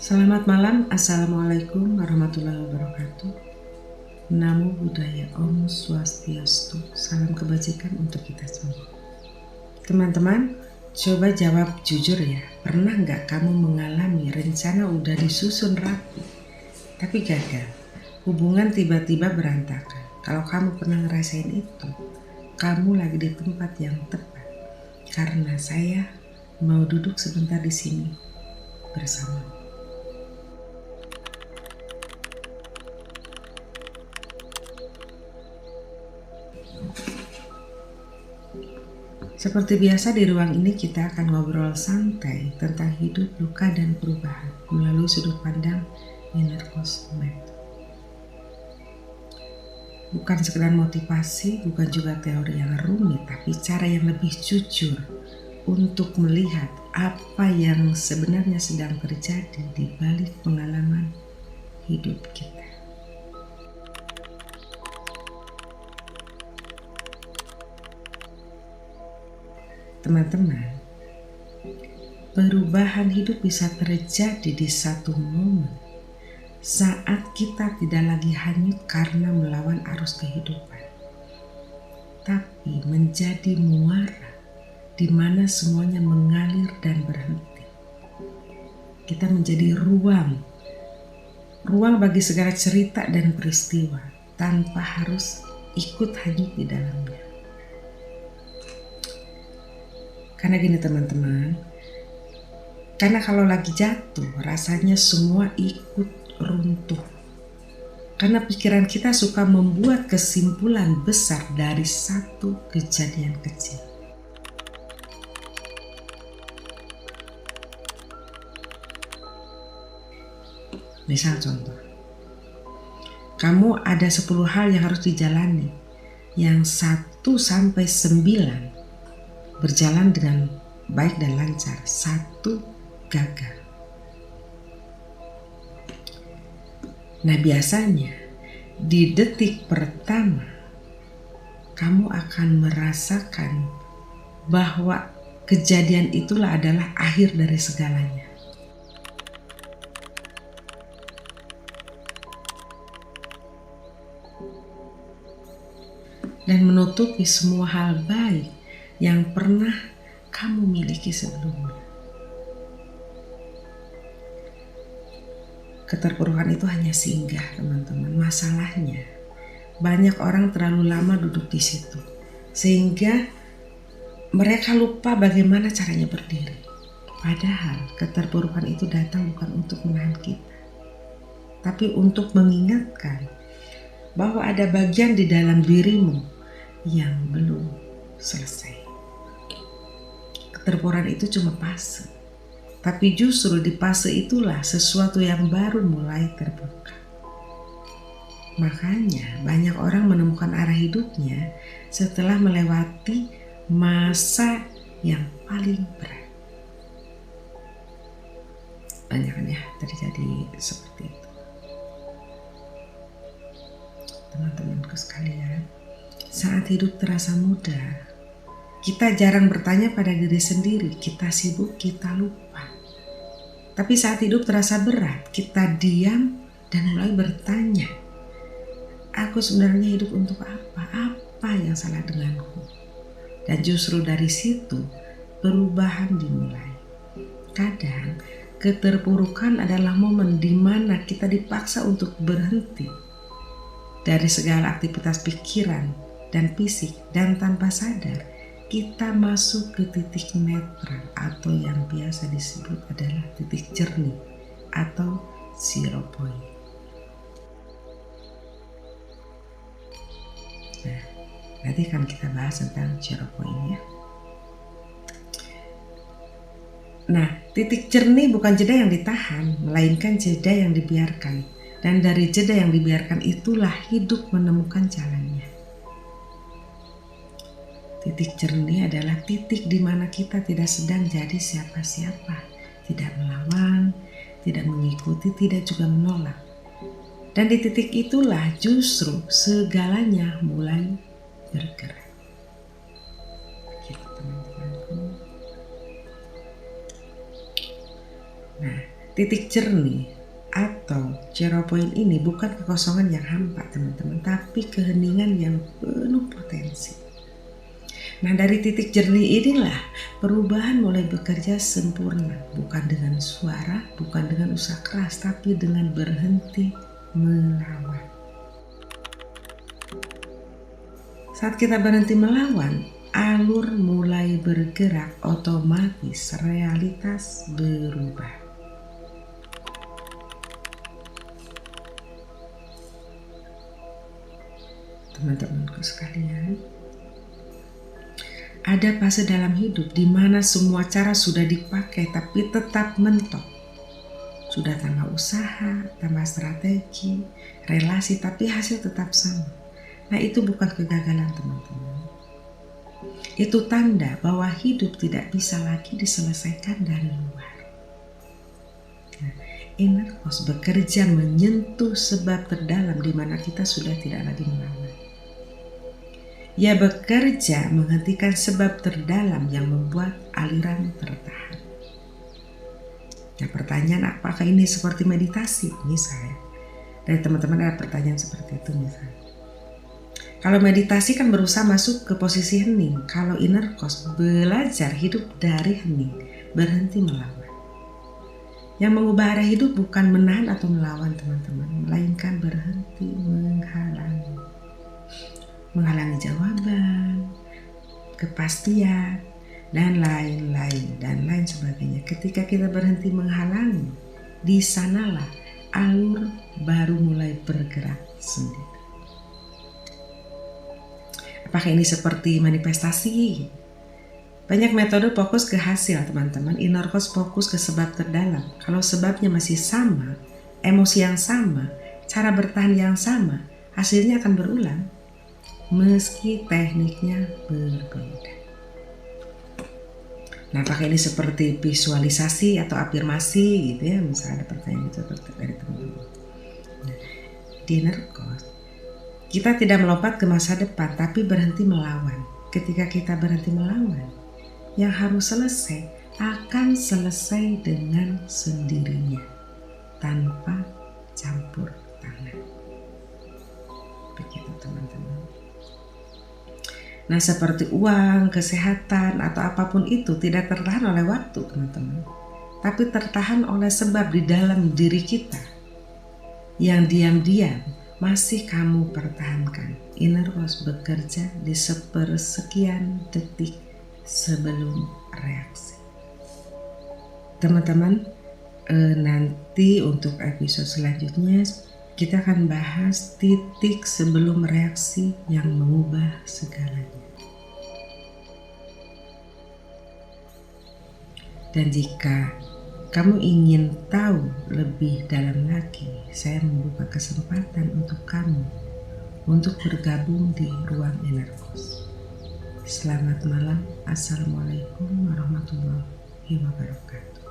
Selamat malam, Assalamualaikum warahmatullahi wabarakatuh. Namo Buddhaya, Om Swastiastu. Salam kebajikan untuk kita semua. Teman-teman, coba jawab jujur ya. Pernah nggak kamu mengalami rencana udah disusun rapi, tapi gagal? Hubungan tiba-tiba berantakan. Kalau kamu pernah ngerasain itu, kamu lagi di tempat yang tepat. Karena saya mau duduk sebentar di sini bersama. Seperti biasa di ruang ini kita akan ngobrol santai tentang hidup, luka, dan perubahan melalui sudut pandang inner cosmet. Bukan sekedar motivasi, bukan juga teori yang rumit, tapi cara yang lebih jujur untuk melihat apa yang sebenarnya sedang terjadi di balik pengalaman hidup kita. Teman-teman, perubahan hidup bisa terjadi di satu momen saat kita tidak lagi hanyut karena melawan arus kehidupan, tapi menjadi muara di mana semuanya mengalir dan berhenti. Kita menjadi ruang bagi segala cerita dan peristiwa tanpa harus ikut hanyut di dalamnya. Karena gini teman-teman, karena kalau lagi jatuh rasanya semua ikut runtuh. Karena pikiran kita suka membuat kesimpulan besar dari satu kejadian kecil. Misal contoh, kamu ada 10 hal yang harus dijalani, yang 1 sampai 9 berjalan dengan baik dan lancar, 1 gagal. Nah biasanya di detik pertama kamu akan merasakan bahwa kejadian itulah adalah akhir dari segalanya. Dan menutupi semua hal baik yang pernah kamu miliki sebelumnya. Keterpurukan itu hanya singgah, teman-teman. Masalahnya, banyak orang terlalu lama duduk di situ, sehingga mereka lupa bagaimana caranya berdiri. Padahal keterpurukan itu datang bukan untuk menahan kita, tapi untuk mengingatkan bahwa ada bagian di dalam dirimu yang belum selesai. Keterpurukan itu cuma fase, tapi justru di fase itulah sesuatu yang baru mulai terbuka. Makanya banyak orang menemukan arah hidupnya setelah melewati masa yang paling berat. Banyaknya terjadi seperti itu. Teman-temanku sekalian, saat hidup terasa mudah, kita jarang bertanya pada diri sendiri, kita sibuk, kita lupa. Tapi saat hidup terasa berat, kita diam dan mulai bertanya, aku sebenarnya hidup untuk apa? Apa yang salah denganku? Dan justru dari situ perubahan dimulai. Kadang keterpurukan adalah momen di mana kita dipaksa untuk berhenti dari segala aktivitas pikiran dan fisik, dan tanpa sadar kita masuk ke titik netral atau yang biasa disebut adalah titik jernih atau zero point. Nah, nanti akan kita bahas tentang zero point ya. Nah, titik jernih bukan jeda yang ditahan, melainkan jeda yang dibiarkan. Dan dari jeda yang dibiarkan itulah hidup menemukan jalannya. Titik jernih adalah titik di mana kita tidak sedang jadi siapa-siapa, tidak melawan, tidak mengikuti, tidak juga menolak. Dan di titik itulah justru segalanya mulai bergerak. Gitu teman-temanku. Nah, Titik jernih atau zero point ini bukan kekosongan yang hampa teman-teman, tapi keheningan yang penuh potensi. Nah, dari titik jernih inilah perubahan mulai bekerja sempurna, bukan dengan suara, bukan dengan usaha keras, tapi dengan berhenti melawan. Saat kita berhenti melawan, alur mulai bergerak, otomatis realitas berubah. Teman-temanku sekalian, ada fase dalam hidup di mana semua cara sudah dipakai tapi tetap mentok. Sudah tambah usaha, tambah strategi, relasi, tapi hasil tetap sama. Nah, itu bukan kegagalan teman-teman. Itu tanda bahwa hidup tidak bisa lagi diselesaikan dari luar. Nah, inner cause bekerja menyentuh sebab terdalam di mana kita sudah tidak lagi melawan. Ia bekerja menghentikan sebab terdalam yang membuat aliran tertahan. Nah, pertanyaan apakah ini seperti meditasi? Misalnya, dari teman-teman ada pertanyaan seperti itu misalnya. Kalau meditasi kan berusaha masuk ke posisi hening. Kalau inner cause belajar hidup dari hening, berhenti melawan. Yang mengubah arah hidup bukan menahan atau melawan teman-teman, melainkan berhenti menghalangi. Menghalangi jawaban, kepastian, dan lain sebagainya. Ketika kita berhenti menghalangi, di sanalah alur baru mulai bergerak sendiri. Apakah ini seperti manifestasi? Banyak metode fokus ke hasil teman-teman. Inner cause fokus ke sebab terdalam. Kalau sebabnya masih sama, emosi yang sama, cara bertahan yang sama, hasilnya akan berulang. Meski tekniknya berbeda. Nah, apakah ini seperti visualisasi atau afirmasi gitu ya? Misalnya ada pertanyaan itu dari teman-teman. Nah, di inner cause, kita tidak melompat ke masa depan, tapi berhenti melawan. Ketika kita berhenti melawan, yang harus selesai akan selesai dengan sendirinya, tanpa campur tangan. Begitu teman-teman. Nah, seperti uang, kesehatan, atau apapun itu tidak tertahan oleh waktu teman-teman, tapi tertahan oleh sebab di dalam diri kita yang diam-diam masih kamu pertahankan. Inner cause bekerja di sepersekian detik sebelum reaksi. Teman-teman, nanti untuk episode selanjutnya kita akan bahas titik sebelum reaksi yang mengubah segalanya. Dan jika kamu ingin tahu lebih dalam lagi, saya membuka kesempatan untuk kamu untuk bergabung di ruang inner cause. Selamat malam. Assalamualaikum warahmatullahi wabarakatuh.